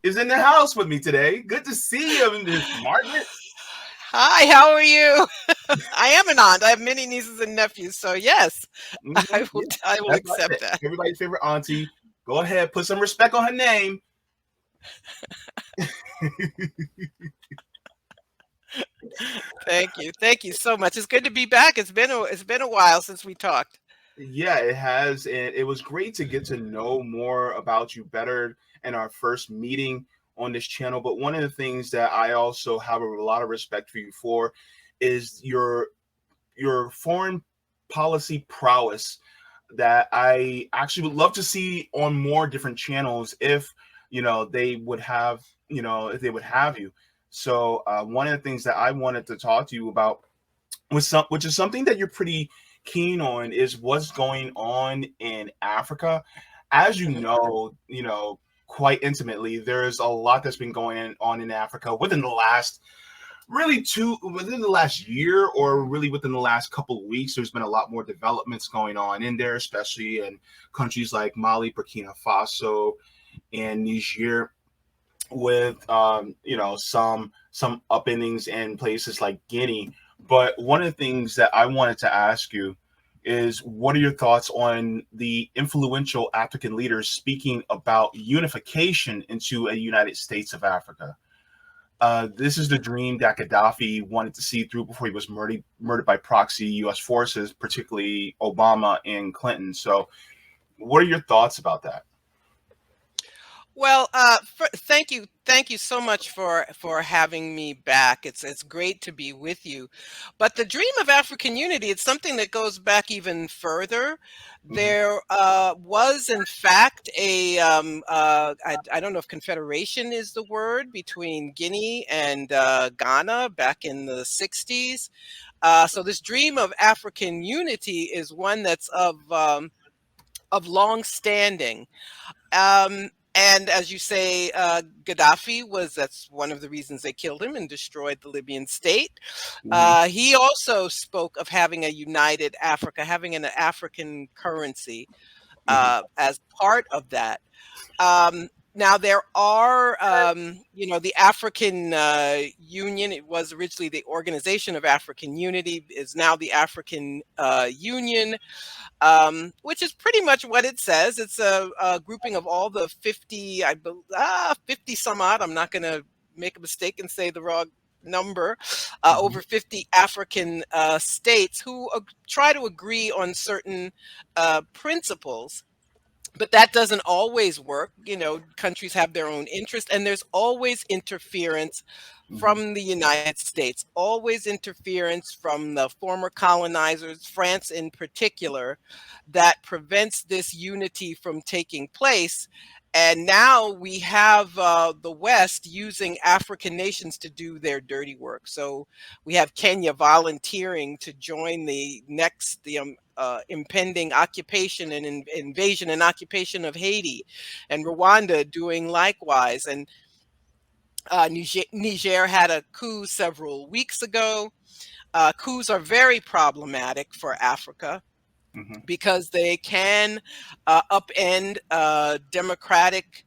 is in the house with me today. Good to see you, Miss Margaret. Hi, how are you? I am an aunt. I have many nieces and nephews, so yes, Yeah, I will that's what I accept said. that. Everybody's favorite auntie. Go ahead, put some respect on her name. Thank you so much. It's good to be back. It's been a while since we talked. Yeah, it has, and it was great to get to know more about you better in our first meeting on this channel. But one of the things that I also have a lot of respect for you for is your foreign policy prowess that I actually would love to see on more different channels if they would have if they would have you. So one of the things that I wanted to talk to you about which is something that you're pretty keen on is what's going on in Africa. As quite intimately, there's a lot that's been going on in Africa within the last year, or really within the last couple of weeks. There's been a lot more developments going on in there, especially in countries like Mali, Burkina Faso, and Niger, with some upendings in places like Guinea. But one of the things that I wanted to ask you is, what are your thoughts on the influential African leaders speaking about unification into a United States of Africa? This is the dream that Gaddafi wanted to see through before he was murdered by proxy U.S. forces, particularly Obama and Clinton. So, what are your thoughts about that? Well, thank you so much for having me back. It's great to be with you. But the dream of African unity, it's something that goes back even further. Hmm. There was, in fact, I don't know if confederation is the word, between Guinea and Ghana back in the 60s. So this dream of African unity is one that's of long standing. And as you say, Gaddafi that's one of the reasons they killed him and destroyed the Libyan state. Hmm. He also spoke of having a united Africa, having an African currency Hmm. as part of that. Now there are, the African Union. It was originally the Organization of African Unity, is now the African Union, which is pretty much what it says. It's a grouping of all the 50, 50 some odd. I'm not going to make a mistake and say the wrong number. Hmm. Over 50 African states who try to agree on certain principles. But that doesn't always work. Countries have their own interest, and there's always interference Hmm. from the United States, always interference from the former colonizers, France in particular, that prevents this unity from taking place. And now we have the West using African nations to do their dirty work. So we have Kenya volunteering to join the impending occupation and invasion and occupation of Haiti, and Rwanda doing likewise. And Niger had a coup several weeks ago. Coups are very problematic for Africa Hmm. because they can upend democratic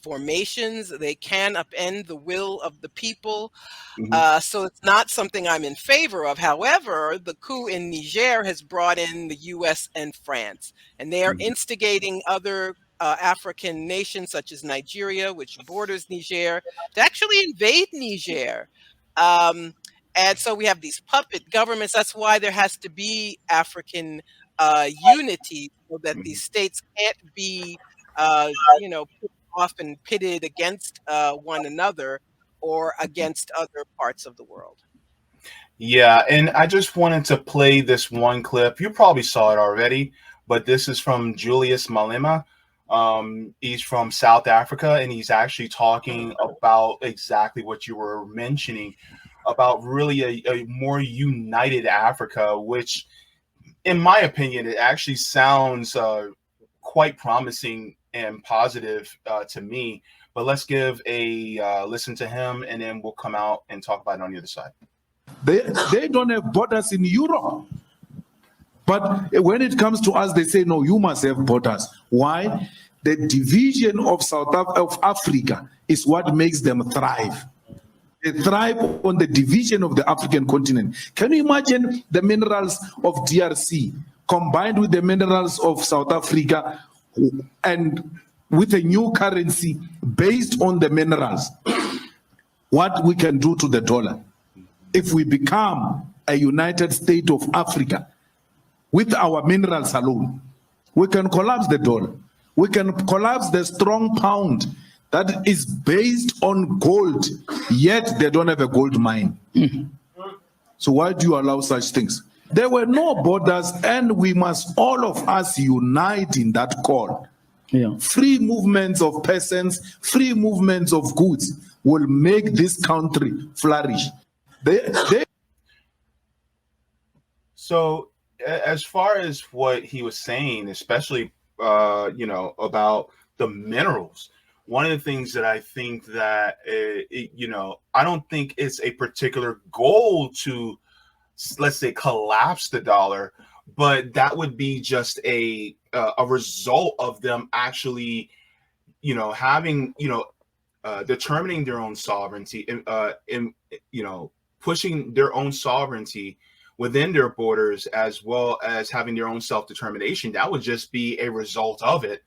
formations. They can upend the will of the people. Hmm. So it's not something I'm in favor of. However, the coup in Niger has brought in the US and France, and they are Hmm. instigating other African nations, such as Nigeria, which borders Niger, to actually invade Niger. Um, and so we have these puppet governments. That's why there has to be African unity, so that Hmm. these states can't be, put off and pitted against one another or against other parts of the world. Yeah, and I just wanted to play this one clip. You probably saw it already, but this is from Julius Malema. He's from South Africa, and he's actually talking about exactly what you were mentioning about really a more united Africa, which, in my opinion, it actually sounds quite promising and positive to me. But let's give a listen to him, and then we'll come out and talk about it on the other side. They don't have borders in Europe. But when it comes to us, they say, no, you must have borders. Why? the division of of Africa is what makes them thrive. They thrive on the division of the African continent. Can you imagine the minerals of DRC combined with the minerals of South Africa and with a new currency based on the minerals? What we can do to the dollar if we become a United States of Africa with our minerals alone? We can collapse the dollar. We can collapse the strong pound that is based on gold, yet they don't have a gold mine. So why do you allow such things? There were no borders, and we must all of us unite in that call. Yeah. Free movements of persons, free movements of goods will make this country flourish. So as far as what he was saying, especially about the minerals, one of the things that I think that I don't think it's a particular goal to, let's say, collapse the dollar, but that would be just a result of them actually having determining their own sovereignty and pushing their own sovereignty within their borders, as well as having their own self-determination. That would just be a result of it.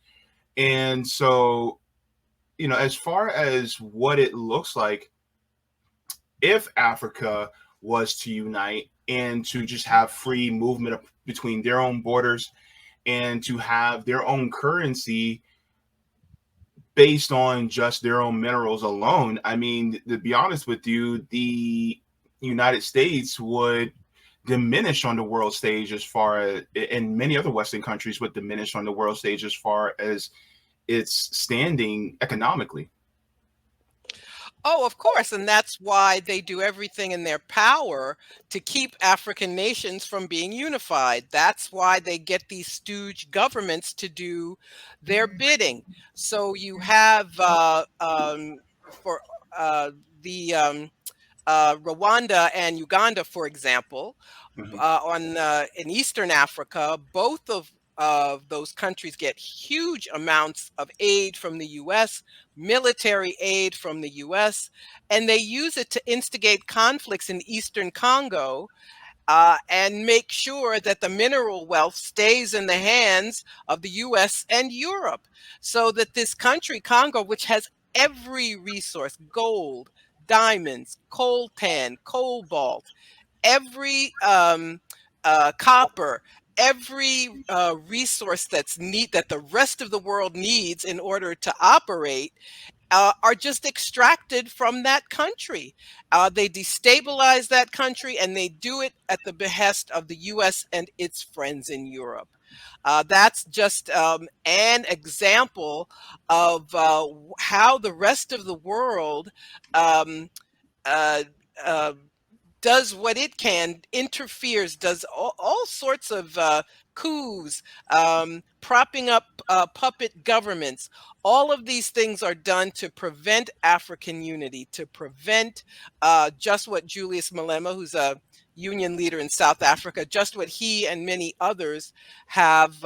And so, as far as what it looks like, if Africa was to unite and to just have free movement between their own borders and to have their own currency based on just their own minerals alone, I mean, to be honest with you, the United States would diminish on the world stage as far as, and many other Western countries would diminish on the world stage as far as its standing economically. Oh, of course. And that's why they do everything in their power to keep African nations from being unified. That's why they get these stooge governments to do their bidding. So you have for the Rwanda and Uganda, for example, in Eastern Africa, both of those countries get huge amounts of aid from the U.S., military aid from the U.S., and they use it to instigate conflicts in Eastern Congo and make sure that the mineral wealth stays in the hands of the U.S. and Europe, so that this country, Congo, which has every resource, gold, diamonds, coltan, cobalt, every copper, every resource that the rest of the world needs in order to operate, are just extracted from that country. They destabilize that country, and they do it at the behest of the U.S. and its friends in Europe. That's just an example of how the rest of the world um, uh, uh, does what it can, interferes, does all sorts of coups, propping up puppet governments. All of these things are done to prevent African unity, to prevent just what Julius Malema, who's a union leader in South Africa, just what he and many others have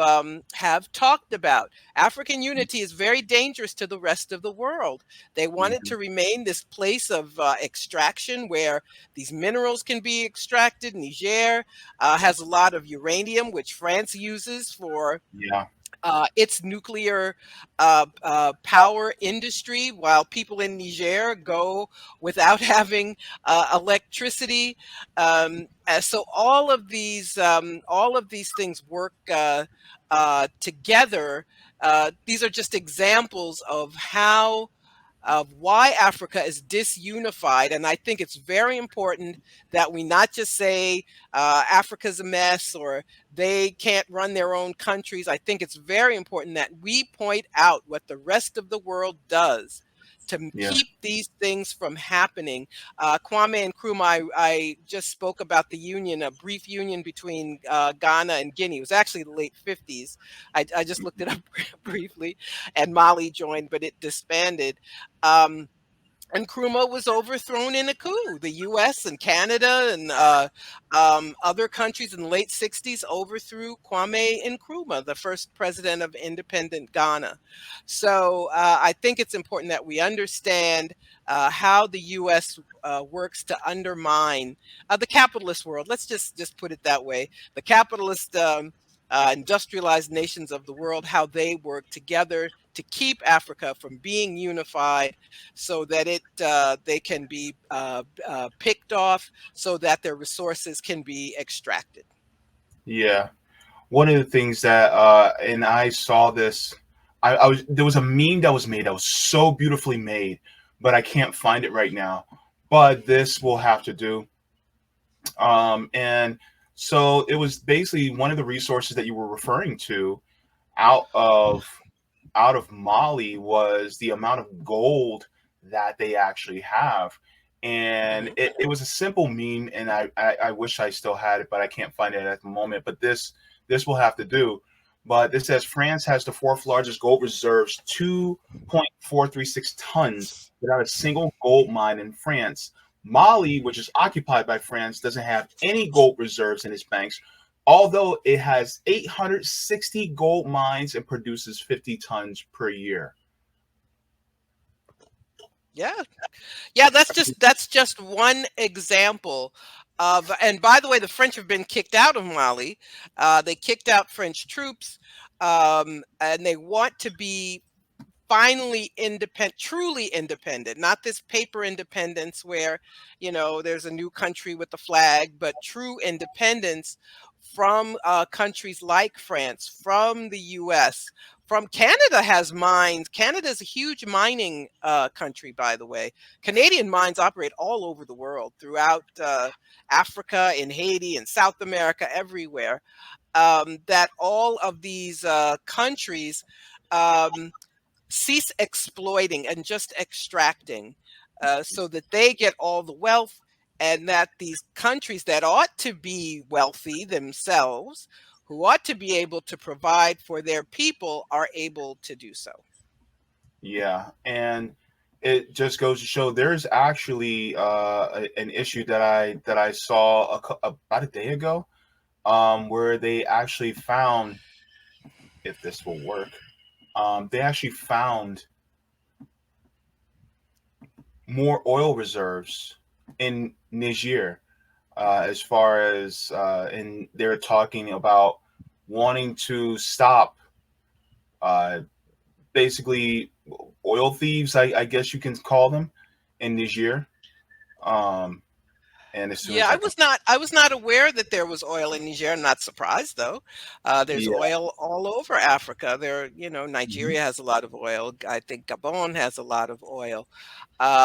talked about. African unity is very dangerous to the rest of the world. They want it to remain this place of extraction where these minerals can be extracted. Niger has a lot of uranium, which France uses for its nuclear power industry, while people in Niger go without having electricity. So all of these things work together. These are just examples of why Africa is disunified. And I think it's very important that we not just say Africa's a mess or they can't run their own countries. I think it's very important that we point out what the rest of the world does to keep these things from happening. Kwame and Nkrumah, I just spoke about the union, a brief union between Ghana and Guinea. It was actually the late 50s. I just looked it up briefly, and Mali joined, but it disbanded. Nkrumah was overthrown in a coup. The U.S. and Canada and other countries in the late 60s overthrew Kwame Nkrumah, the first president of independent Ghana. So I think it's important that we understand how the U.S. Works to undermine the capitalist world. Let's just put it that way. The capitalist industrialized nations of the world, how they work together to keep Africa from being unified, so that they can be picked off, so that their resources can be extracted. Yeah. One of the things that and I saw this, I was there was a meme that was made that was so beautifully made, but I can't find it right now. But this will have to do. And so it was basically one of the resources that you were referring to out of Mali was the amount of gold that they actually have. And Mhm. it was a simple meme, and I wish I still had it, but I can't find it at the moment. But this will have to do. But this says France has the fourth largest gold reserves, 2.436 tons, without a single gold mine in France. Mali, which is occupied by France, doesn't have any gold reserves in its banks, although it has 860 gold mines and produces 50 tons per year. Yeah, yeah, that's just one example of. And by the way, the French have been kicked out of Mali. They kicked out French troops, and they want to be finally independent, truly independent, not this paper independence where, there's a new country with the flag, but true independence from countries like France, from the US, from Canada. Has mines. Canada is a huge mining country, by the way. Canadian mines operate all over the world, throughout Africa, in Haiti, in South America, everywhere. That all of these countries um, cease exploiting and just extracting, so that they get all the wealth, and that these countries that ought to be wealthy themselves, who ought to be able to provide for their people, are able to do so. Yeah, and it just goes to show there's actually an issue that I saw about a day ago, where they actually found, if this will work, they actually found more oil reserves in Niger, as far as and they're talking about wanting to stop uh, basically oil thieves, I guess you can call them, in Niger. Um, and as soon Yeah, as I I can, was not I was not aware that there was oil in Niger. I'm not surprised though. There's yeah, oil all over Africa. mhm, Nigeria has a lot of oil. I think Gabon has a lot of oil.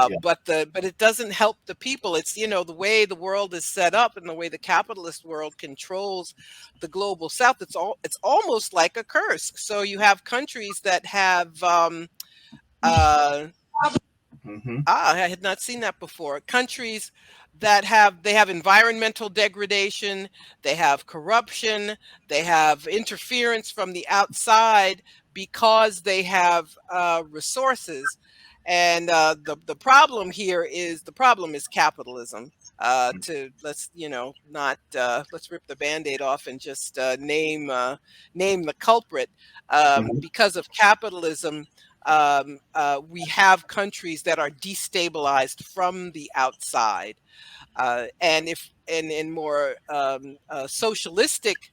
yeah, But it doesn't help the people. It's, the way the world is set up, and the way the capitalist world controls the global south. It's almost like a curse. So you have countries that have uh hmm, I had not seen that before. Countries that have environmental degradation, they have corruption, they have interference from the outside, because they have resources. And the problem is capitalism. To let's not let's rip the Band-Aid off and just name the culprit. hmm, Because of capitalism, we have countries that are destabilized from the outside, and if and in more socialistic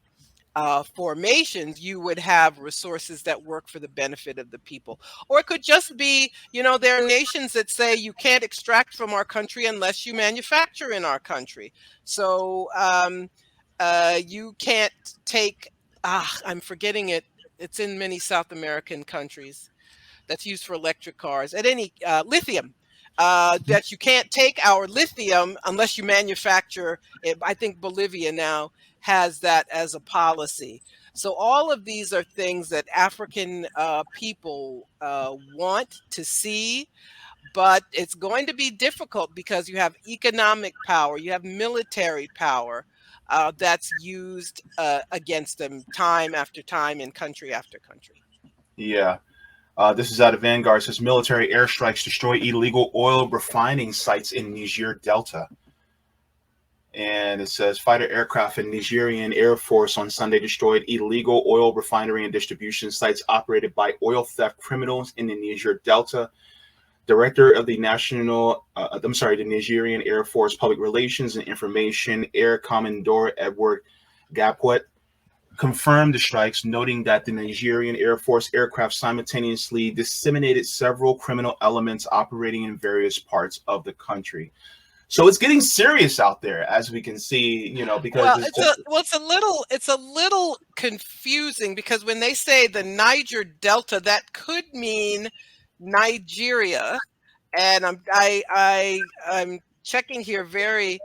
formations, you would have resources that work for the benefit of the people. Or it could just be, there are nations that say you can't extract from our country unless you manufacture in our country. So you can't take. I'm forgetting it. It's in many South American countries that's used for electric cars, at any lithium, that you can't take our lithium unless you manufacture it. I think Bolivia now has that as a policy. So all of these are things that African people want to see, but it's going to be difficult because you have economic power, you have military power that's used against them time after time, in country after country. yeah. This is out of Vanguard. It says military airstrikes destroy illegal oil refining sites in Niger Delta. And it says fighter aircraft in Nigerian Air Force on Sunday destroyed illegal oil refinery and distribution sites operated by oil theft criminals in the Niger Delta. Director of the the Nigerian Air Force Public Relations and Information, Air Commodore Edward Gapwet, confirmed the strikes, noting that the Nigerian Air Force aircraft simultaneously disseminated several criminal elements operating in various parts of the country. So it's getting serious out there, as we can see, because it's a little confusing, because when they say the Niger Delta, that could mean Nigeria, and I'm checking here very.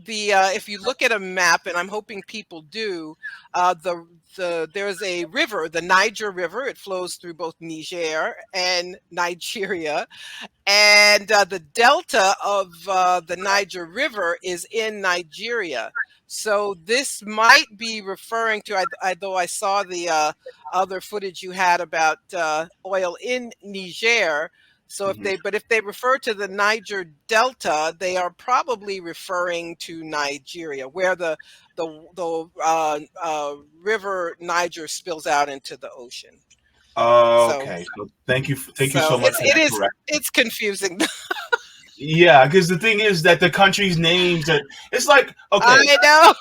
If you look at a map, and I'm hoping people do, there's a river, the Niger River. It flows through both Niger and Nigeria, and the delta of the Niger River is in Nigeria. So this might be referring to, though I saw the other footage you had about oil in Niger. So if they refer to the Niger Delta, they are probably referring to Nigeria, where the river Niger spills out into the ocean. Okay. So thank you so much. It's confusing. Yeah, because the thing is that the country's names it's like, okay. I know.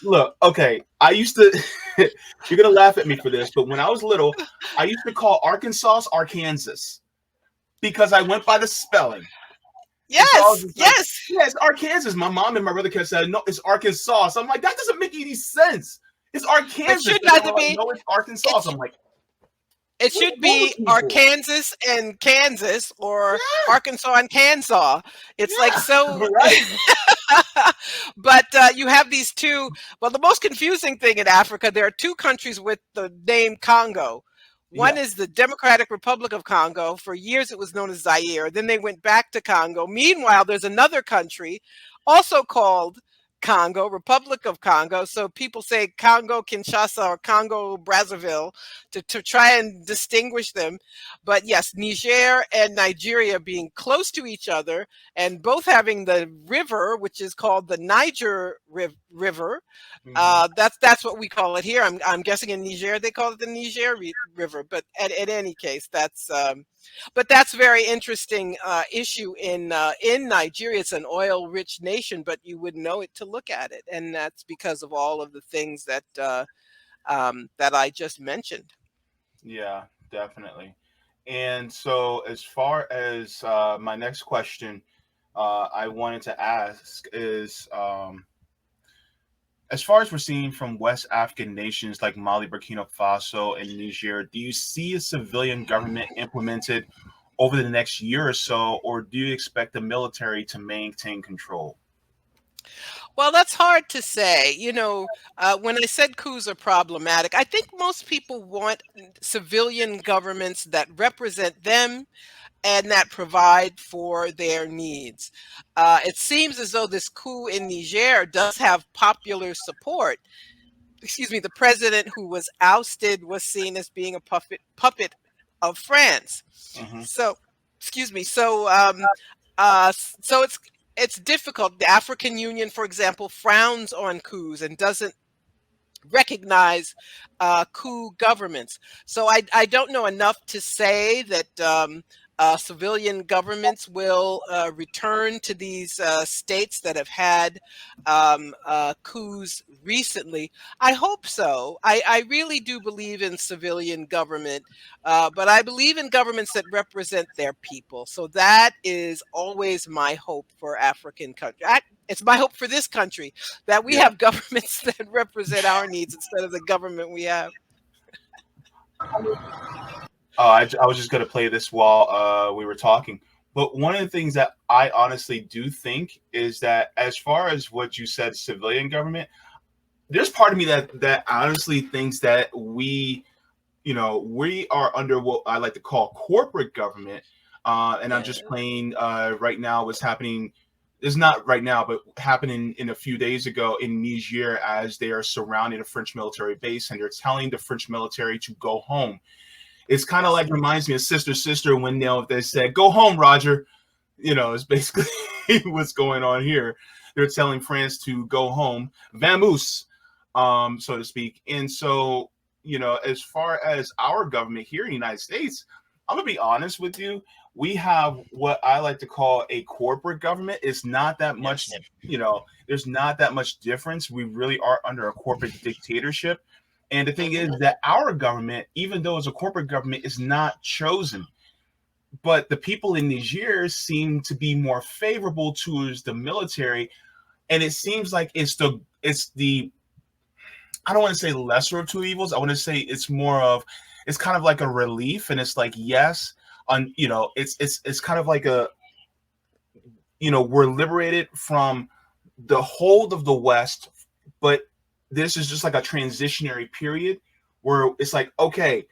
Look, okay. I used to you're gonna laugh at me for this, but when I was little, I used to call Arkansas Arkansas, because I went by the spelling. Yes, yes, it's Arkansas. My mom and my brother kept saying, "No, it's Arkansas." So I'm like, that doesn't make any sense. It's Arkansas. It should either be. No, it's Arkansas. I'm like, it should be Arkansas and Kansas, or Arkansas and Kansas. It's like so. Right? But you have these two. Well, the most confusing thing in Africa, there are two countries with the name Congo. One is the Democratic Republic of Congo. For years, it was known as Zaire. Then they went back to Congo. Meanwhile, there's another country also called Congo, Republic of Congo. So people say Congo Kinshasa or Congo Brazzaville to try and distinguish them. But yes, Niger and Nigeria being close to each other, and both having the river, which is called the Niger River. That's what we call it here. I'm guessing in Niger they call it the Niger River. But at any case, that's very interesting issue in Nigeria. It's an oil-rich nation, but you wouldn't know it to look at it, and that's because of all of the things that that I just mentioned. Yeah, definitely. And so, as far as my next question, I wanted to ask is, as far as we're seeing from West African nations like Mali, Burkina Faso, and Niger, do you see a civilian government implemented over the next year or so, or do you expect the military to maintain control? Well, that's hard to say. When I said coups are problematic, I think most people want civilian governments that represent them and that provide for their needs. It seems as though this coup in Niger does have popular support. Excuse me, the president who was ousted was seen as being a puppet of France. So, excuse me. So it's difficult. The African Union, for example, frowns on coups and doesn't recognize coup governments. So I don't know enough to say that civilian governments will return to these states that have had coups recently. I hope so. I really do believe in civilian government, but I believe in governments that represent their people. So that is always my hope for African countries. It's my hope for this country that we have governments that represent our needs instead of the government we have. I was just going to play this while we were talking. But one of the things that I honestly do think is that, as far as what you said, civilian government, there's part of me that honestly thinks that we are under what I like to call corporate government. And I'm just playing right now what's happening. It's not right now, but happening in a few days ago in Niger, as they are surrounding a French military base and they're telling the French military to go home. It's kind of like reminds me of Sister when they said, "Go home, Roger." It's basically what's going on here. They're telling France to go home, vamoose, so to speak. And so, as far as our government here in the United States, I'm gonna be honest with you. We have what I like to call a corporate government. It's not that much, there's not that much difference. We really are under a corporate dictatorship. And the thing is that our government, even though it's a corporate government, is not chosen. But the people in Niger seem to be more favorable towards the military. And it seems like it's the I don't want to say lesser of two evils. I want to say it's kind of like a relief. And it's like, yes, it's kind of like we're liberated from the hold of the West, but this is just like a transitionary period where it's like, okay,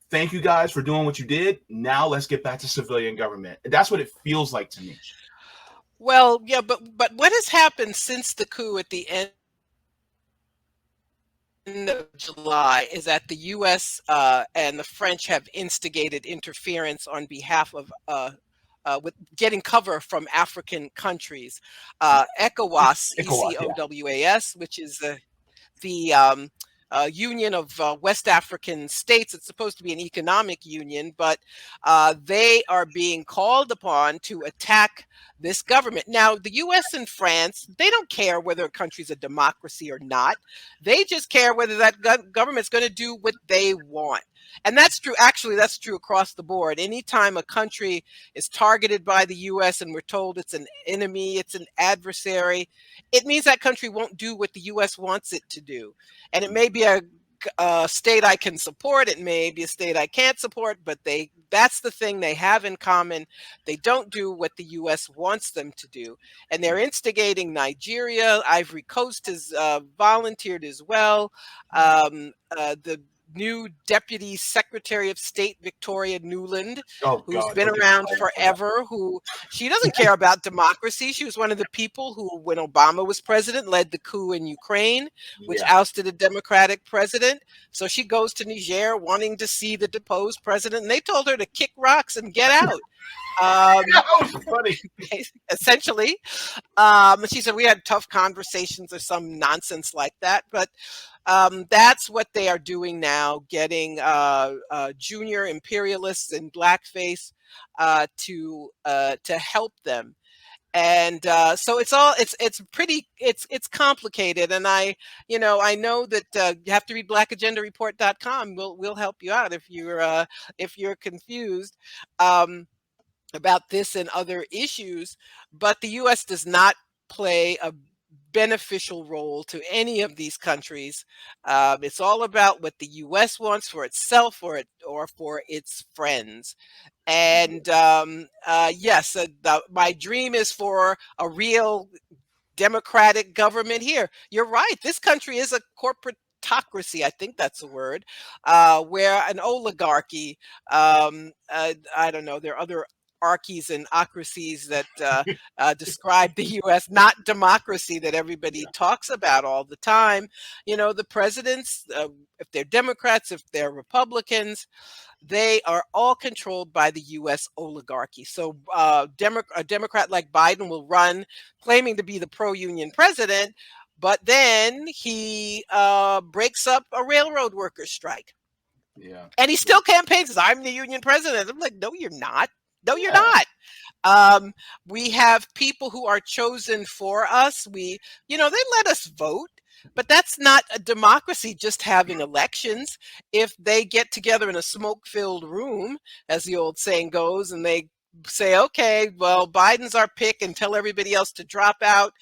thank you guys for doing what you did. Now let's get back to civilian government. That's what it feels like to me. Well, yeah, but what has happened since the coup at the end of July is that the U.S. And the French have instigated interference on behalf of with getting cover from African countries. ECOWAS, ECOWAS, which is the Union of West African states. It's supposed to be an economic union, but they are being called upon to attack this government. Now, the U.S. and France, they don't care whether a country's a democracy or not. They just care whether that government's going to do what they want. And that's true. Actually, that's true across the board. Anytime a country is targeted by the U.S. and we're told it's an enemy, it's an adversary, it means that country won't do what the U.S. wants it to do. And it may be a state I can support. It may be a state I can't support, but that's the thing they have in common. They don't do what the U.S. wants them to do. And they're instigating Nigeria. Ivory Coast has volunteered as well. The new Deputy Secretary of State, Victoria Nuland, who's been around forever, she doesn't care about democracy. She was one of the people who, when Obama was president, led the coup in Ukraine, which ousted a democratic president. So she goes to Niger wanting to see the deposed president, and they told her to kick rocks and get out. Funny. Essentially, she said we had tough conversations or some nonsense like that, but that's what they are doing now, getting junior imperialists in blackface to help them. And so it's complicated. And I know that you have to read blackagendareport.com. We'll help you out if you're confused about this and other issues. But the U.S. does not play a beneficial role to any of these countries. It's all about what the U.S. wants for itself or for its friends. And yes, my dream is for a real democratic government here. You're right. This country is a corporatocracy. I think that's a word, where an oligarchy, I don't know, there are other archies and ocracies that describe the U.S., not democracy that everybody talks about all the time. The presidents, if they're Democrats, if they're Republicans, they are all controlled by the U.S. oligarchy. So a Democrat like Biden will run claiming to be the pro-union president, but then he breaks up a railroad workers' strike. Yeah. And he still campaigns as, I'm the union president. I'm like, no, you're not. No, you're not. We have people who are chosen for us. They let us vote, but that's not a democracy, just having elections. If they get together in a smoke-filled room, as the old saying goes, and they say, okay, well, Biden's our pick, and tell everybody else to drop out,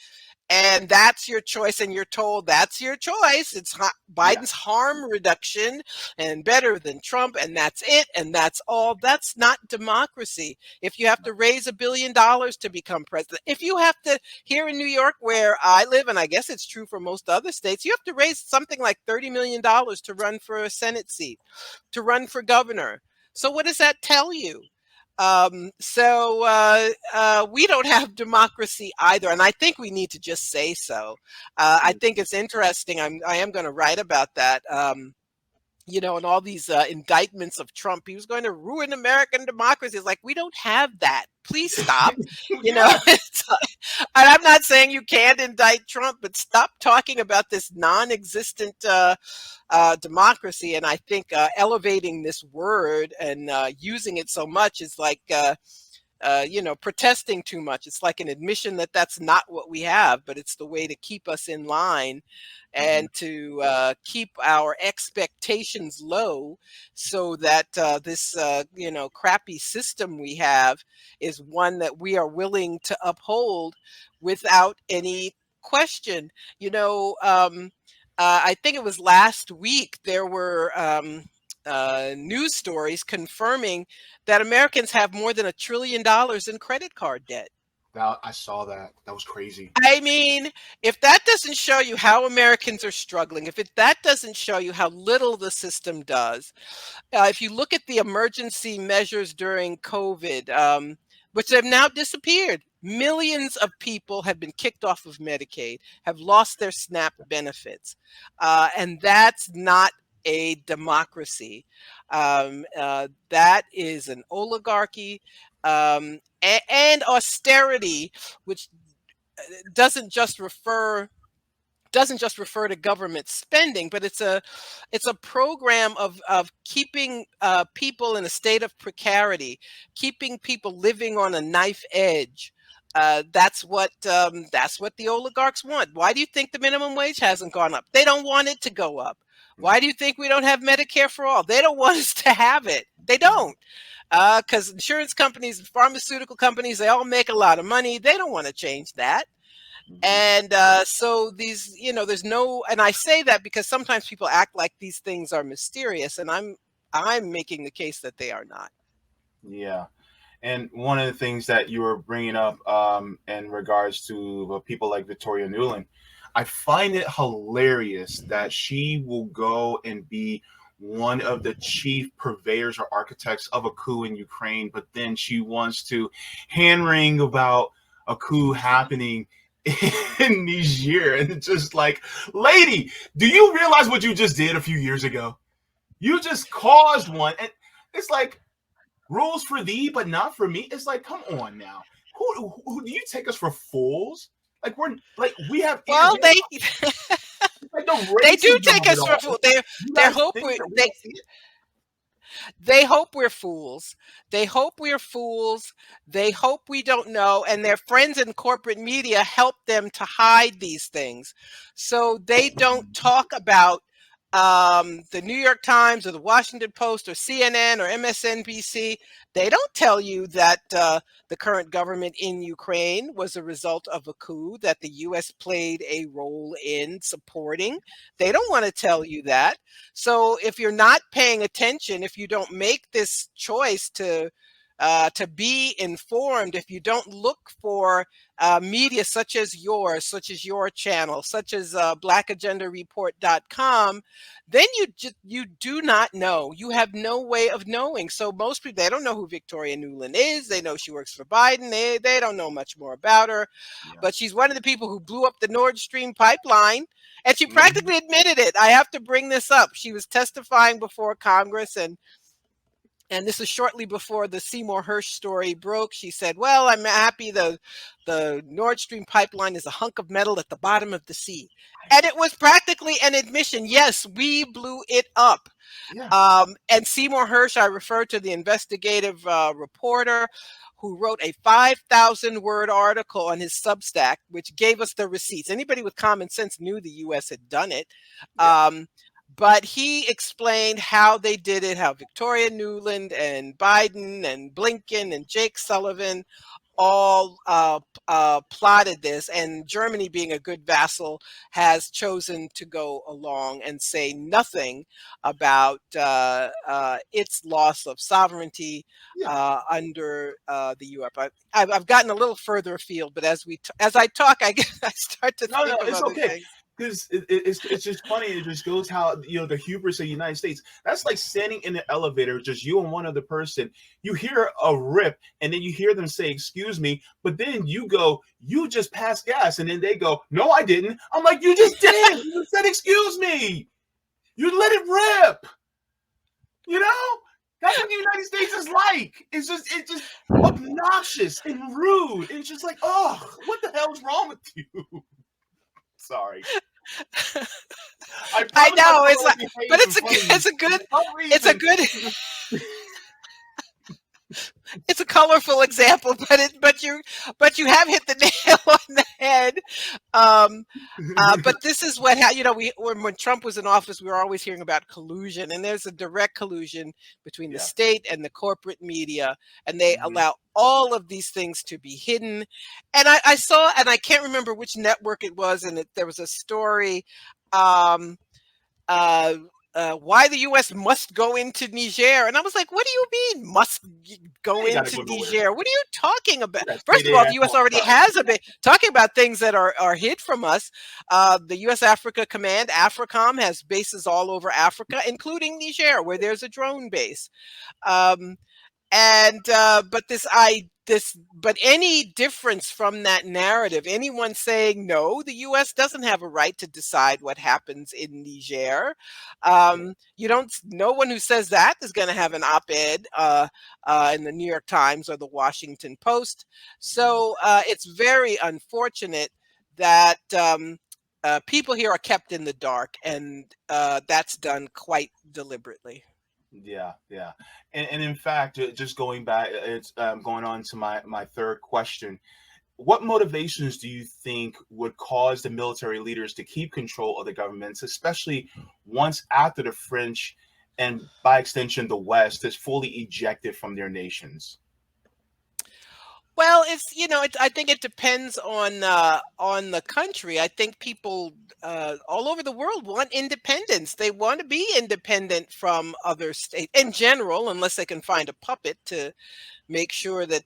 and that's your choice, and you're told that's your choice. It's Biden's harm reduction and better than Trump, and that's it, and that's all. That's not democracy. If you have to raise $1 billion to become president, if you have to, here in New York where I live, and I guess it's true for most other states, you have to raise something like $30 million to run for a Senate seat, to run for governor. So what does that tell you? We don't have democracy either, and I think we need to just say so. I think it's interesting. I am going to write about that. you know, and all these indictments of Trump. He was going to ruin American democracy. It's like, we don't have that. Please stop. You know, Yeah. and I'm not saying you can't indict Trump, but stop talking about this non-existent democracy. And I think elevating this word and using it so much is like, you know, protesting too much. It's like an admission that that's not what we have, but it's the way to keep us in line and to keep our expectations low, so that this, you know, crappy system we have is one that we are willing to uphold without any question. You know, I think it was last week there were news stories confirming that Americans have more than $1 trillion in credit card debt. I saw that. That was crazy. I mean, if that doesn't show you how Americans are struggling, that doesn't show you how little the system does, if you look at the emergency measures during COVID, which have now disappeared, millions of people have been kicked off of Medicaid, have lost their SNAP benefits, and that's not a democracy. That is an oligarchy, and austerity, which doesn't just refer to government spending, but it's a program of keeping people in a state of precarity, keeping people living on a knife edge. That's what the oligarchs want. Why do you think the minimum wage hasn't gone up? They don't want it to go up. Why do you think we don't have Medicare for all? They don't want us to have it. They don't. Because insurance companies and pharmaceutical companies, they all make a lot of money. They don't want to change that. And so these, you know, there's no, and I say that because sometimes people act like these things are mysterious, and I'm making the case that they are not. Yeah. And one of the things that you were bringing up in regards to people like Victoria Nuland, I find it hilarious that she will go and be one of the chief purveyors or architects of a coup in Ukraine, but then she wants to hand-wring about a coup happening in Niger. And it's just like, lady, do you realize what you just did a few years ago? You just caused one. And it's like, rules for thee, but not for me. It's like, come on now. Who do you take us for fools? Like, we have. Well, they like the they do racism take of us it for all. fools. You They guys hope think that we they don't see it? they hope we're fools. They hope we're fools. They hope we don't know. And their friends in corporate media help them to hide these things. So they don't talk about the New York Times or the Washington Post or CNN or MSNBC. They don't tell you that the current government in Ukraine was a result of a coup that the U.S. played a role in supporting. They don't want to tell you that. So if you're not paying attention, if you don't make this choice to be informed, if you don't look for media such as yours, such as your channel, such as blackagendareport.com, then you do not know. You have no way of knowing. So most people, they don't know who Victoria Nuland is. They know she works for Biden. They don't know much more about her. Yeah. But she's one of the people who blew up the Nord Stream pipeline. And she practically admitted it. I have to bring this up. She was testifying before Congress, and this is shortly before the Seymour Hersh story broke. She said, well, I'm happy the Nord Stream pipeline is a hunk of metal at the bottom of the sea. And it was practically an admission. Yes, we blew it up. Yeah. And Seymour Hersh, I refer to the investigative reporter who wrote a 5,000-word article on his Substack, which gave us the receipts. Anybody with common sense knew the U.S. had done it. Yeah. But he explained how they did it, how Victoria Nuland and Biden and Blinken and Jake Sullivan all plotted this, and Germany, being a good vassal, has chosen to go along and say nothing about its loss of sovereignty under the UF. I've gotten a little further afield, but as I talk, I start to think of it's other okay. things. Because it's just funny. It just goes how, you know, the hubris of the United States. That's like standing in the elevator, just you and one other person. You hear a rip, and then you hear them say, "Excuse me," but then you go, "You just passed gas," and then they go, "No, I didn't." I'm like, "You just did. You said, 'Excuse me.' You let it rip." You know, that's what the United States is like. It's just obnoxious and rude. It's just like, oh, what the hell is wrong with you? Sorry. I I promise I'll know come it's up like, and but behave in front of you. it's a good, For some it's a reason. good, it's a colorful example, but you have hit the nail on the head. Um, but this is what when Trump was in office, we were always hearing about collusion, and there's a direct collusion between the Yeah. state and the corporate media, and they Mhm. allow all of these things to be hidden. And I saw, and I can't remember which network it was, and there was a story. Um, uh, why the U.S. must go into Niger. And I was like, what do you mean must go They gotta into go nowhere. Niger? What are you talking about? Yeah, stay First of all, there the at U.S. home. already has a bit, talking about things that are hid from us. The U.S. Africa Command, AFRICOM, has bases all over Africa, including Niger, where there's a drone base. Um, and but any difference from that narrative, anyone saying no, the US doesn't have a right to decide what happens in Niger. Yeah. You don't, no one who says that is going to have an op-ed in the New York Times or the Washington Post. Mhm. So it's very unfortunate that people here are kept in the dark, and that's done quite deliberately. Yeah, yeah, and in fact, just going back, it's going on to my third question. What motivations do you think would cause the military leaders to keep control of the governments, especially once after the French and by extension the West is fully ejected from their nations? Well, I think it depends on the country. I think people all over the world want independence. They want to be independent from other states in general, unless they can find a puppet to make sure that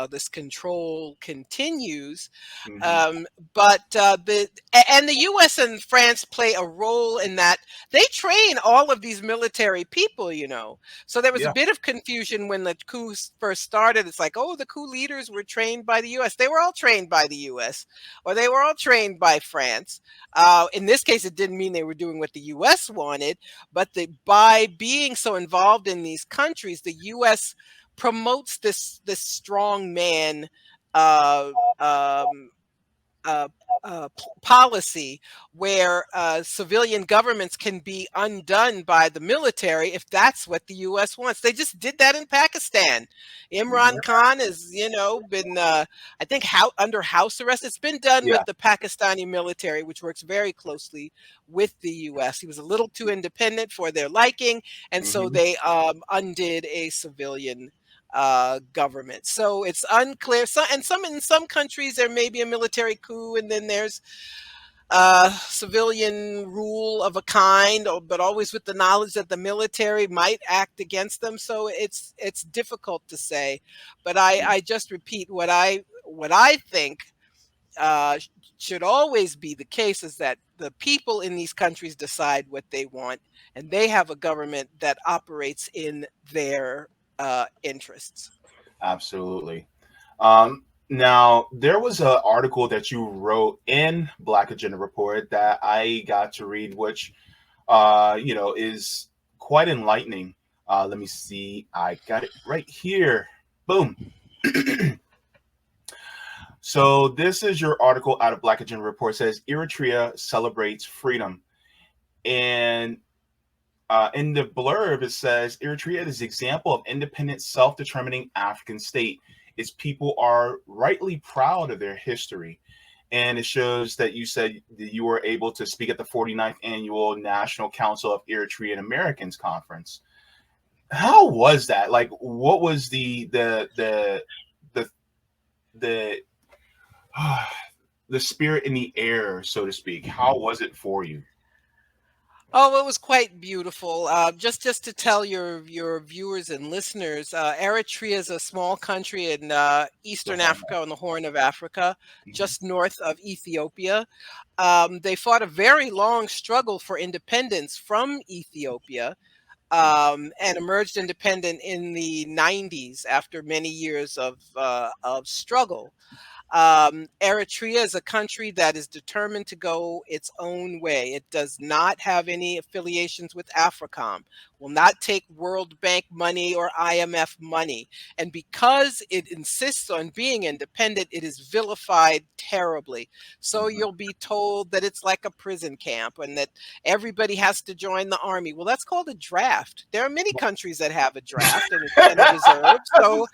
this control continues. Hmm. Um, but and the U.S. and France play a role in that. They train all of these military people. So there was a Yeah. bit of confusion when the coup first started. It's like, oh, the coup leaders were trained by the U.S. They were all trained by the U.S. or they were all trained by France. In this case, it didn't mean they were doing what the U.S. wanted, but by being so involved in these countries, the U.S. promotes this strong man uh, um, uh, policy where civilian governments can be undone by the military if that's what the U.S. wants. They just did that in Pakistan. Hmm. Imran Khan has, been, I think, under house arrest. It's been done with Yeah. the Pakistani military, which works very closely with the U.S. He was a little too independent for their liking, and so Hmm. they undid a civilian government. So it's unclear. In some countries there may be a military coup, and then there's civilian rule of a kind, but always with the knowledge that the military might act against them. So it's difficult to say. But I just repeat what I think uh, should always be the case is that the people in these countries decide what they want, and they have a government that operates in their interests. Absolutely. Now, there was an article that you wrote in Black Agenda Report that I got to read, which, is quite enlightening. Let me see. I got it right here. Boom. So this is your article out of Black Agenda Report. It says Eritrea celebrates freedom. And in the blurb, it says Eritrea is an example of independent, self-determining African state. Its people are rightly proud of their history. And it shows that you said that you were able to speak at the 49th Annual National Council of Eritrean Americans Conference. How was that? Like, what was the the the spirit in the air, so to speak? How was it for you? Oh, it was quite beautiful. Just to tell your viewers and listeners, Eritrea is a small country in The Eastern horn. Africa, on the Horn of Africa, Mhm. just north of Ethiopia. They fought a very long struggle for independence from Ethiopia, and emerged independent in the 90s after many years of struggle. Eritrea is a country that is determined to go its own way. It does not have any affiliations with AFRICOM, will not take World Bank money or IMF money. And because it insists on being independent, it is vilified terribly. So you'll be told that it's like a prison camp and that everybody has to join the army. Well, that's called a draft. There are many countries that have a draft and a reserve. So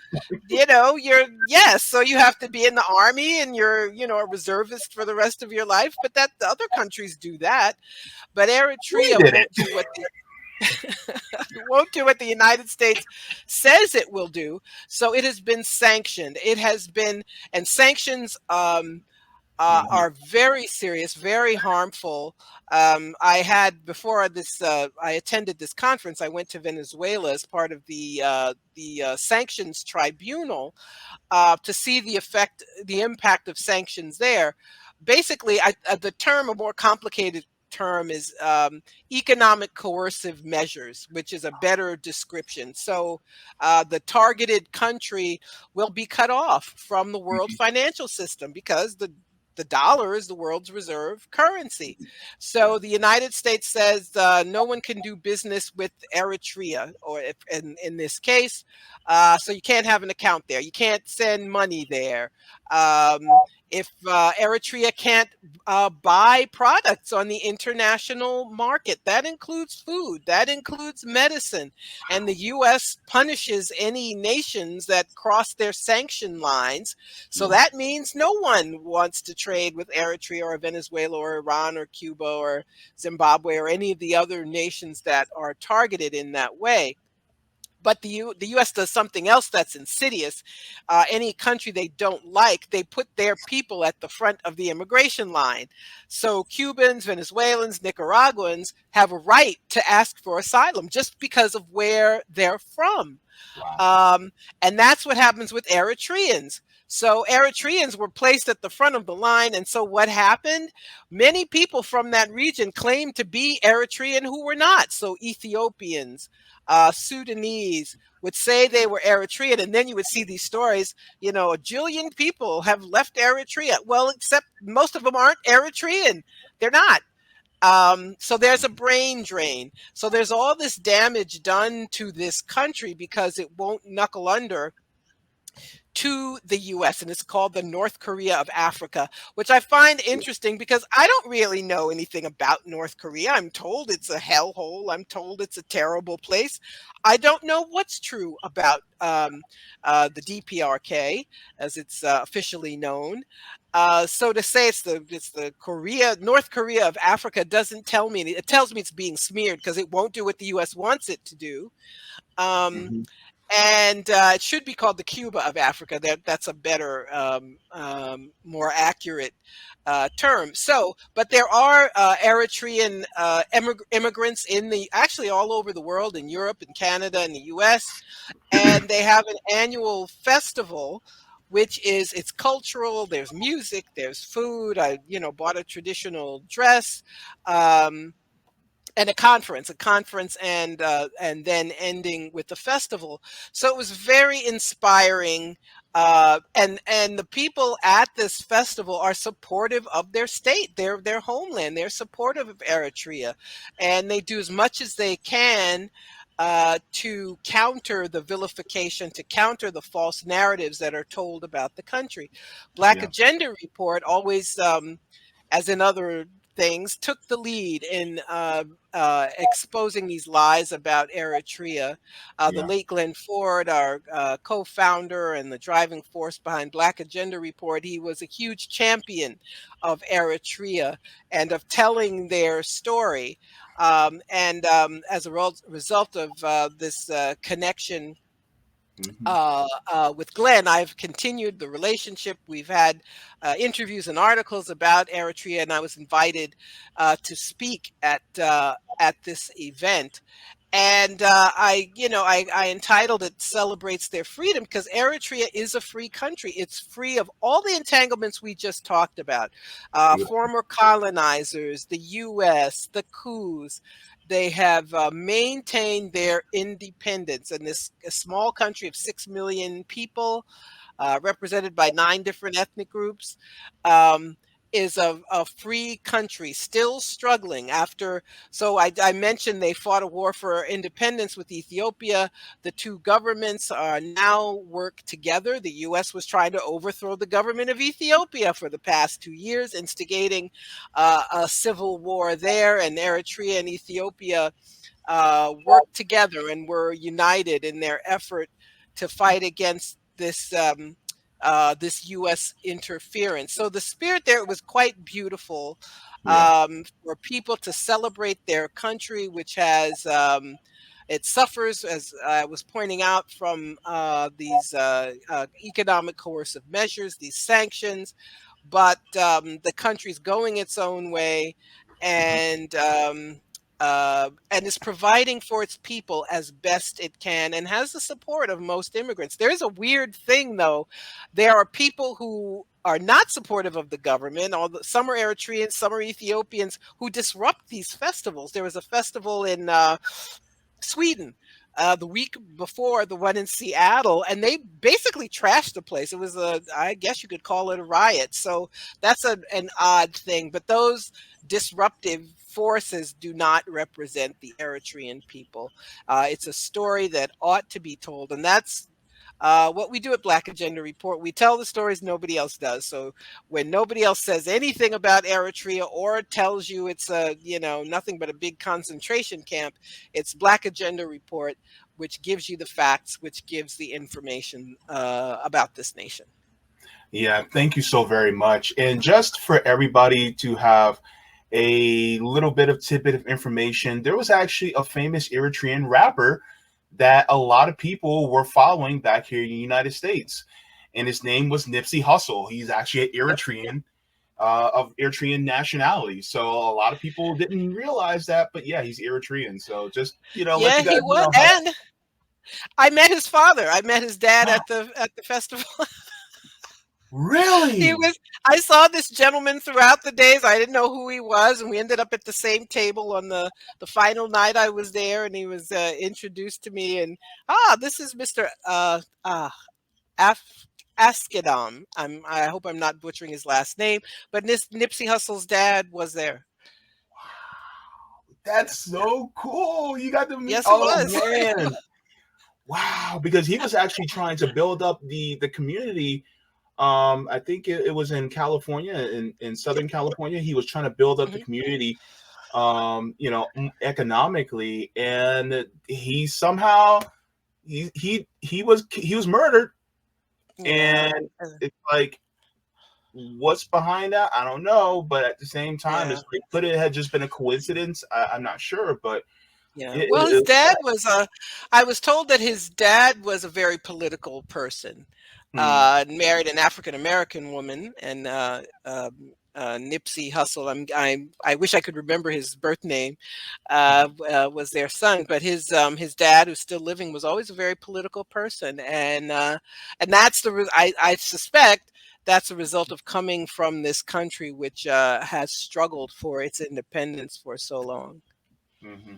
so you have to be in the army and you're, a reservist for the rest of your life, but that the other countries do that. But Eritrea won't do what the United States says it will do. So it has been sanctioned. It has been, and sanctions are very serious, very harmful. I had before this, I attended this conference. I went to Venezuela as part of the sanctions tribunal to see the impact of sanctions there. Basically, a more complicated term is economic coercive measures, which is a better description. So the targeted country will be cut off from the world financial system because the dollar is the world's reserve currency. So the United States says no one can do business with Eritrea, or in this case, so you can't have an account there. You can't send money there. If Eritrea can't buy products on the international market, that includes food, that includes medicine, and the U.S. punishes any nations that cross their sanction lines. So that means no one wants to trade with Eritrea or Venezuela or Iran or Cuba or Zimbabwe or any of the other nations that are targeted in that way. But the U.S. does something else that's insidious. Any country they don't like, they put their people at the front of the immigration line. So Cubans, Venezuelans, Nicaraguans have a right to ask for asylum just because of where they're from. And that's what happens with Eritreans. So Eritreans were placed at the front of the line. And so what happened? Many people from that region claimed to be Eritrean who were not. So Ethiopians, Sudanese would say they were Eritrean. And then you would see these stories, a jillion people have left Eritrea. Well, except most of them aren't Eritrean. They're not. So there's a brain drain. So there's all this damage done to this country because it won't knuckle under to the U.S., and it's called the North Korea of Africa, which I find interesting because I don't really know anything about North Korea. I'm told it's a hellhole. I'm told it's a terrible place. I don't know what's true about the DPRK, as it's officially known. So to say it's the North Korea of Africa doesn't tell me. It tells me it's being smeared because it won't do what the U.S. wants it to do. And it should be called the Cuba of Africa. That's a better, more accurate term. So, but there are Eritrean immigrants actually all over the world, in Europe and Canada and the U.S., and they have an annual festival, it's cultural. There's music, there's food. I, bought a traditional dress. And a conference, and then ending with the festival. So it was very inspiring. And the people at this festival are supportive of their state, their homeland. They're supportive of Eritrea, and they do as much as they can to counter the vilification, to counter the false narratives that are told about the country. Black Agenda Report always, as in other things, took the lead in exposing these lies about Eritrea. The late Glenn Ford, our co-founder and the driving force behind Black Agenda Report, he was a huge champion of Eritrea and of telling their story. And as a result of this connection with Glenn, I've continued the relationship. We've had interviews and articles about Eritrea, and I was invited to speak at this event. And I entitled it "Celebrates Their Freedom" because Eritrea is a free country. It's free of all the entanglements we just talked about. Former colonizers, the U.S., the coups. They have maintained their independence. And this small country of 6 million people represented by 9 different ethnic groups, um, is a free country still struggling after. So I mentioned they fought a war for independence with Ethiopia. The two governments are now work together. The U.S. was trying to overthrow the government of Ethiopia for the past 2 years, instigating a civil war there, and Eritrea and Ethiopia worked together and were united in their effort to fight against this U.S. interference. So the spirit there was quite beautiful, Yeah. for people to celebrate their country, which has it suffers, as I was pointing out, from these economic coercive measures, these sanctions, but the country's going its own way, and is providing for its people as best it can, and has the support of most immigrants. There is a weird thing, though. There are people who are not supportive of the government. Some are Eritreans, some are Ethiopians, who disrupt these festivals. There was a festival in Sweden the week before, the one in Seattle, and they basically trashed the place. It was I guess you could call it a riot. So that's an odd thing. But those disruptive forces do not represent the Eritrean people. It's a story that ought to be told, and that's what we do at Black Agenda Report. We tell the stories nobody else does. So when nobody else says anything about Eritrea or tells you it's nothing but a big concentration camp, it's Black Agenda Report, which gives you the facts, which gives the information about this nation. Yeah, thank you so very much. And just for everybody to have a little bit of tidbit of information, there was actually a famous Eritrean rapper that a lot of people were following back here in the United States. And his name was Nipsey Hussle. He's actually an Eritrean, of Eritrean nationality. So a lot of people didn't realize that, but yeah, he's Eritrean. So just, let Yeah, you guys he was, know and I met his father. I met his dad at the festival. Really? I saw this gentleman throughout the days. I didn't know who he was, and we ended up at the same table on the final night I was there, and he was introduced to me, and this is Mr. Askedam. I hope I'm not butchering his last name, but Nipsey Hussle's dad was there. That's so cool. You got to meet. Yes, it Oh was. man. Wow. Because he was actually trying to build up the community. I think it was in California, in Southern California. He was trying to build up the community, economically, and he somehow he was murdered. Yeah. And it's like, what's behind that? I don't know. But at the same time, could it have just been a coincidence? I'm not sure. But yeah. Well, his dad was I was told that his dad was a very political person. Married an African American woman, and Nipsey Hussle. I wish I could remember his birth name. Was their son, but his dad, who's still living, was always a very political person, and that's I suspect that's a result of coming from this country which has struggled for its independence for so long. Mm-hmm.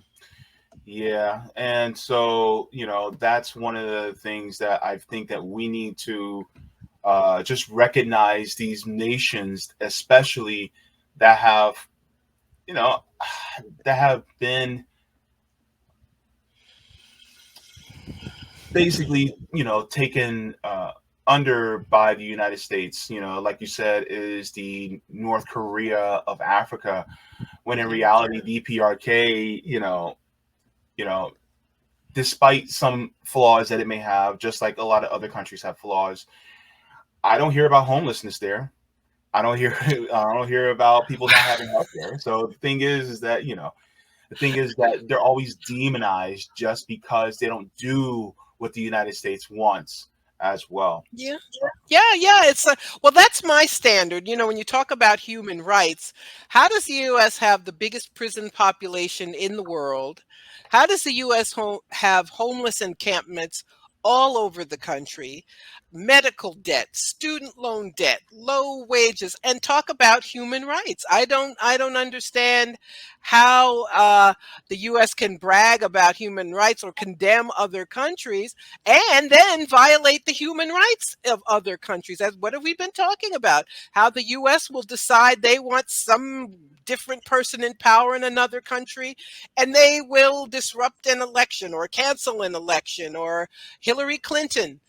Yeah, and so that's one of the things that I think that we need to just recognize these nations, especially that have been basically taken under by the United States. Like you said, is the North Korea of Africa, when in reality DPRK, despite some flaws that it may have, just like a lot of other countries have flaws, I don't hear about homelessness there. I don't hear about people not having health care. So the thing is that they're always demonized just because they don't do what the United States wants as well. Yeah. It's well, that's my standard. When you talk about human rights, how does the U.S. have the biggest prison population in the world? How does the U.S. have homeless encampments all over the country? medical debt, student loan debt, low wages, and talk about human rights. I don't understand how the U.S. can brag about human rights or condemn other countries and then violate the human rights of other countries. As what have we been talking about? How the U.S. will decide they want some different person in power in another country, and they will disrupt an election or cancel an election. Or Hillary Clinton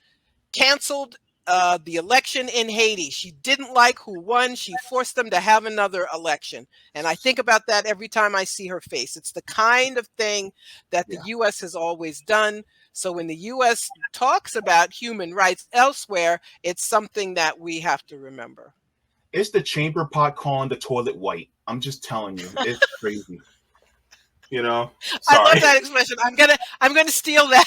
canceled the election in Haiti. She didn't like who won. She forced them to have another election. And I think about that every time I see her face. It's the kind of thing that the U.S. has always done. So when the U.S. talks about human rights elsewhere, it's something that we have to remember. It's the chamber pot calling the toilet white. I'm just telling you, it's crazy. You know, sorry. I love that expression. I'm gonna steal that.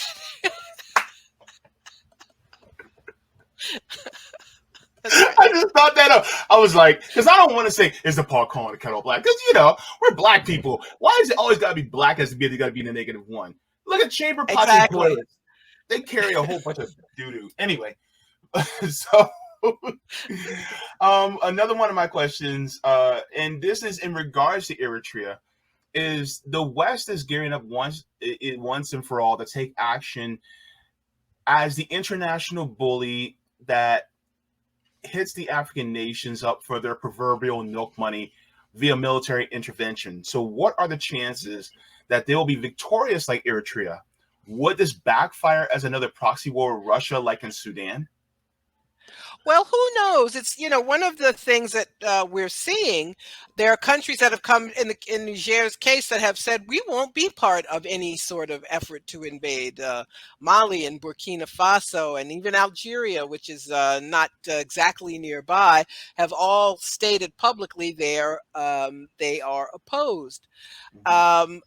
I just thought that up. I was like, because I don't want to say, is the pot calling the kettle black? Because, you know, we're black people. Why is it always got to be black as to be got to be in the -1? Look at chamber pots and toilets. They carry a whole bunch of doo-doo. Anyway, so another one of my questions, and this is in regards to Eritrea, is the West is gearing up once and for all to take action as the international bully that hits the African nations up for their proverbial milk money via military intervention. So what are the chances that they will be victorious like Eritrea? Would this backfire as another proxy war with Russia like in Sudan? Well, who knows? It's, you know, one of the things that we're seeing. There are countries that have come in Niger's case that have said we won't be part of any sort of effort to invade. Mali and Burkina Faso and even Algeria, which is not exactly nearby, have all stated publicly they are opposed.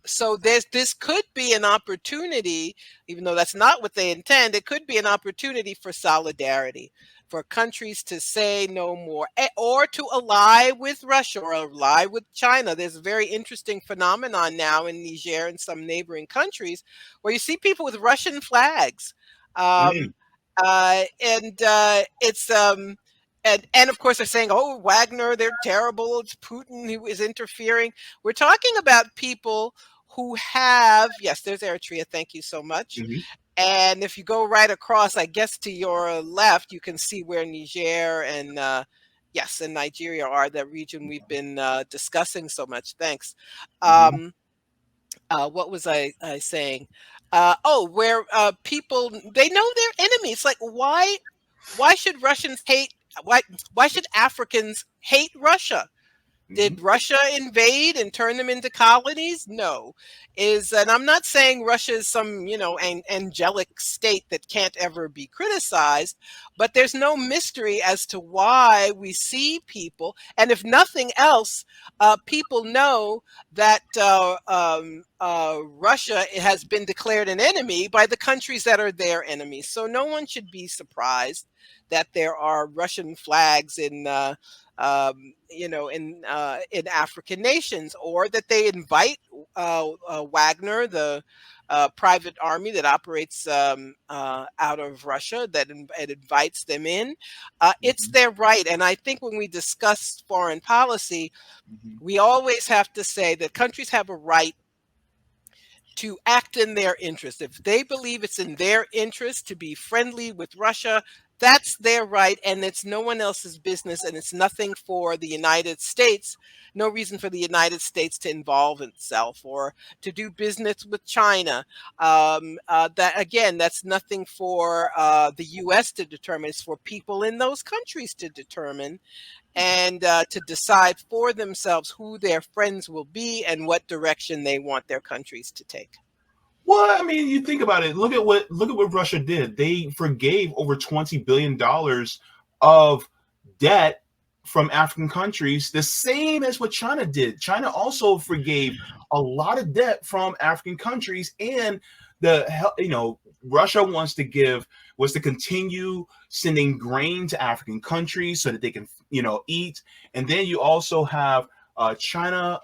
So this could be an opportunity, even though that's not what they intend. It could be an opportunity for solidarity, for countries to say no more, or to ally with Russia or ally with China. There's a very interesting phenomenon now in Niger and some neighboring countries where you see people with Russian flags. It's and of course they're saying, oh, Wagner, they're terrible. It's Putin who is interfering. We're talking about people who have, yes, there's Eritrea. Thank you so much. And if you go right across, I guess to your left, you can see where Niger and and Nigeria are, that region we've been discussing so much. Thanks. What was I saying? Where people, they know their enemy. It's like, why should Russians hate? Why should Africans hate Russia? Did Russia invade and turn them into colonies? No. And I'm not saying Russia is some, you know, angelic state that can't ever be criticized, but there's no mystery as to why we see people. And if nothing else, people know that Russia has been declared an enemy by the countries that are their enemies. So no one should be surprised that there are Russian flags in African nations, or that they invite Wagner, the private army that operates out of Russia, that it invites them in. It's their right. And I think when we discuss foreign policy, we always have to say that countries have a right to act in their interest. If they believe it's in their interest to be friendly with Russia, that's their right, and it's no one else's business, and it's nothing for the United States, no reason for the United States to involve itself or to do business with China. That's nothing for the U.S. to determine. It's for people in those countries to determine and to decide for themselves who their friends will be and what direction they want their countries to take. Well, I mean, you think about it. Look at what Russia did. They forgave over $20 billion of debt from African countries, the same as what China did. China also forgave a lot of debt from African countries, and Russia wants to continue sending grain to African countries so that they can, eat. And then you also have China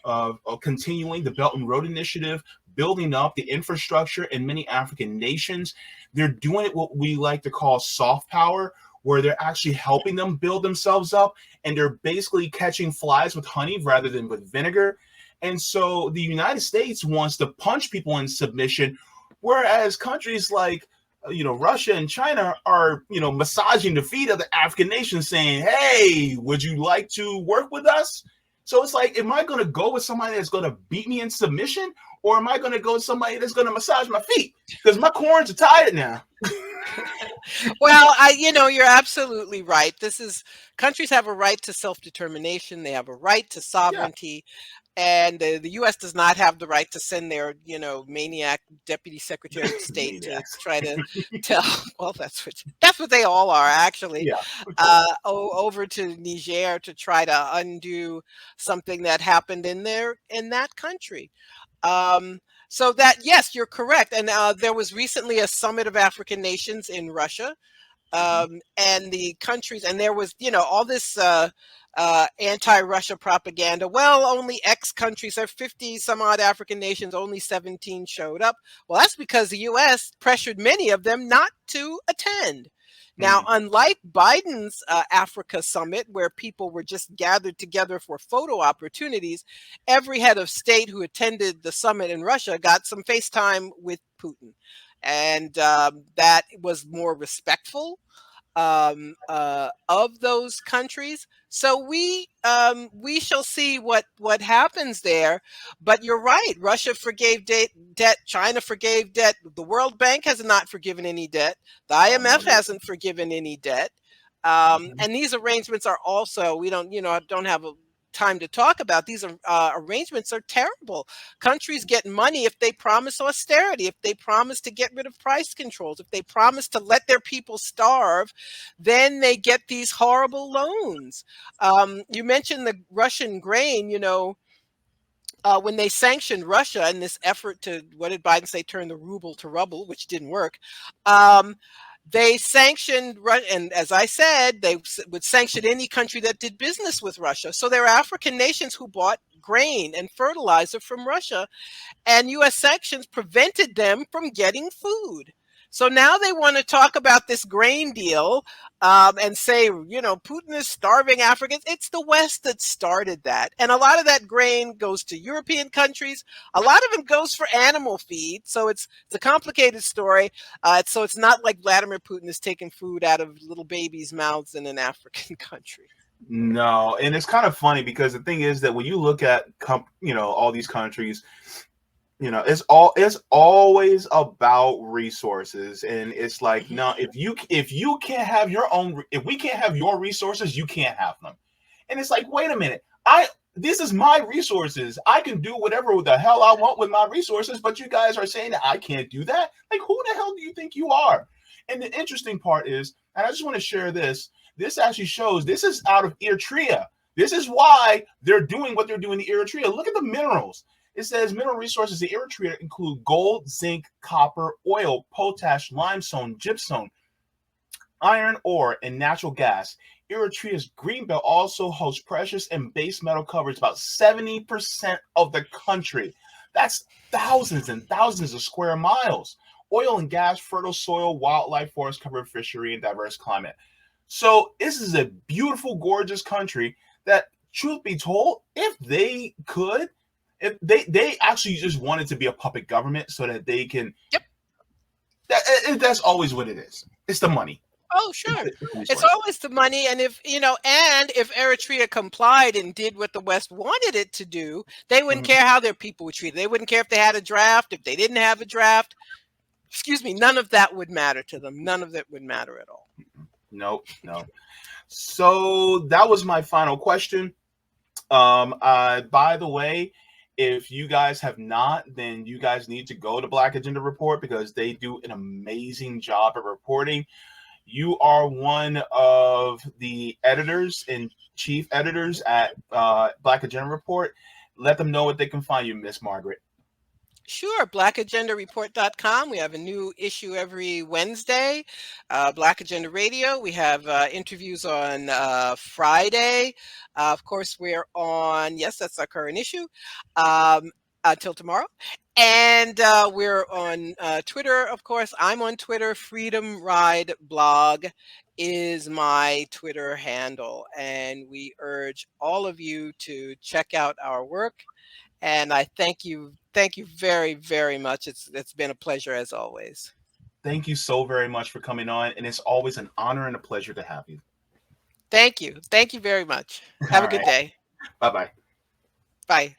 continuing the Belt and Road Initiative, building up the infrastructure in many African nations. They're doing it what we like to call soft power, where they're actually helping them build themselves up, and they're basically catching flies with honey rather than with vinegar. And so the United States wants to punch people in submission, whereas countries like Russia and China are massaging the feet of the African nations, saying, hey, would you like to work with us? So it's like, am I going to go with somebody that's going to beat me in submission, or am I going to go with somebody that's going to massage my feet? Because my corns are tired now. Well, you're absolutely right. Countries have a right to self-determination. They have a right to sovereignty. And the U.S. does not have the right to send their, maniac deputy secretary of state to try to tell. Well, that's what they all are, actually. Over to Niger to try to undo something that happened in that country. So that, yes, you're correct. And there was recently a summit of African nations in Russia. And the countries, and there was, all this anti-Russia propaganda. Well, only X countries, there are 50 some odd African nations, only 17 showed up. Well, that's because the U.S. pressured many of them not to attend. Now, unlike Biden's Africa summit, where people were just gathered together for photo opportunities, every head of state who attended the summit in Russia got some FaceTime with Putin. And that was more respectful of those countries. So we shall see what happens there. But you're right. Russia forgave debt. China forgave debt. The World Bank has not forgiven any debt. The IMF hasn't forgiven any debt. And these arrangements are also, we don't have a time to talk about. These arrangements are terrible. Countries get money if they promise austerity, if they promise to get rid of price controls, if they promise to let their people starve, then they get these horrible loans. You mentioned the Russian grain, when they sanctioned Russia in this effort to, what did Biden say, turn the ruble to rubble, which didn't work. They sanctioned, and as I said, they would sanction any country that did business with Russia. So there are African nations who bought grain and fertilizer from Russia, and U.S. sanctions prevented them from getting food. So now they want to talk about this grain deal and say, Putin is starving Africans. It's the West that started that. And a lot of that grain goes to European countries. A lot of it goes for animal feed. So it's a complicated story. So it's not like Vladimir Putin is taking food out of little babies' mouths in an African country. No, and it's kind of funny because the thing is that when you look at all these countries, it's always about resources, and it's like, no, if you can't have your own, if we can't have your resources, you can't have them. And it's like, wait a minute, this is my resources. I can do whatever the hell I want with my resources, but you guys are saying that I can't do that. Like, who the hell do you think you are? And the interesting part is, and I just want to share this. This actually shows this is out of Eritrea. This is why they're doing what they're doing in Eritrea. Look at the minerals. It says mineral resources in Eritrea include gold, zinc, copper, oil, potash, limestone, gypsum, iron ore, and natural gas. Eritrea's greenbelt also hosts precious and base metal coverage about 70% of the country. That's thousands and thousands of square miles. Oil and gas, fertile soil, wildlife, forest covered fishery, and diverse climate. So this is a beautiful, gorgeous country that, truth be told, if they could, if they actually just wanted to be a puppet government so that they can. Yep. That's always what it is. It's the money. Oh, sure. It's always the money. And if Eritrea complied and did what the West wanted it to do, they wouldn't care how their people were treated. They wouldn't care if they had a draft, if they didn't have a draft. Excuse me. None of that would matter to them. None of it would matter at all. No. So that was my final question. By the way, if you guys have not, then you guys need to go to Black Agenda Report because they do an amazing job at reporting. You are one of the editors and chief editors at Black Agenda Report. Let them know what they can find you, Miss Margaret. Sure. blackagendareport.com. We have a new issue every Wednesday. Black Agenda Radio. We have interviews on Friday. Of course, we're on, yes, that's our current issue, until tomorrow. And we're on Twitter, of course. I'm on Twitter. Freedom Ride Blog is my Twitter handle. And we urge all of you to check out our work. And I thank you very, very much. It's been a pleasure as always. Thank you so very much for coming on. And it's always an honor and a pleasure to have you. Thank you. Thank you very much. Have a good day. Bye-bye. Bye.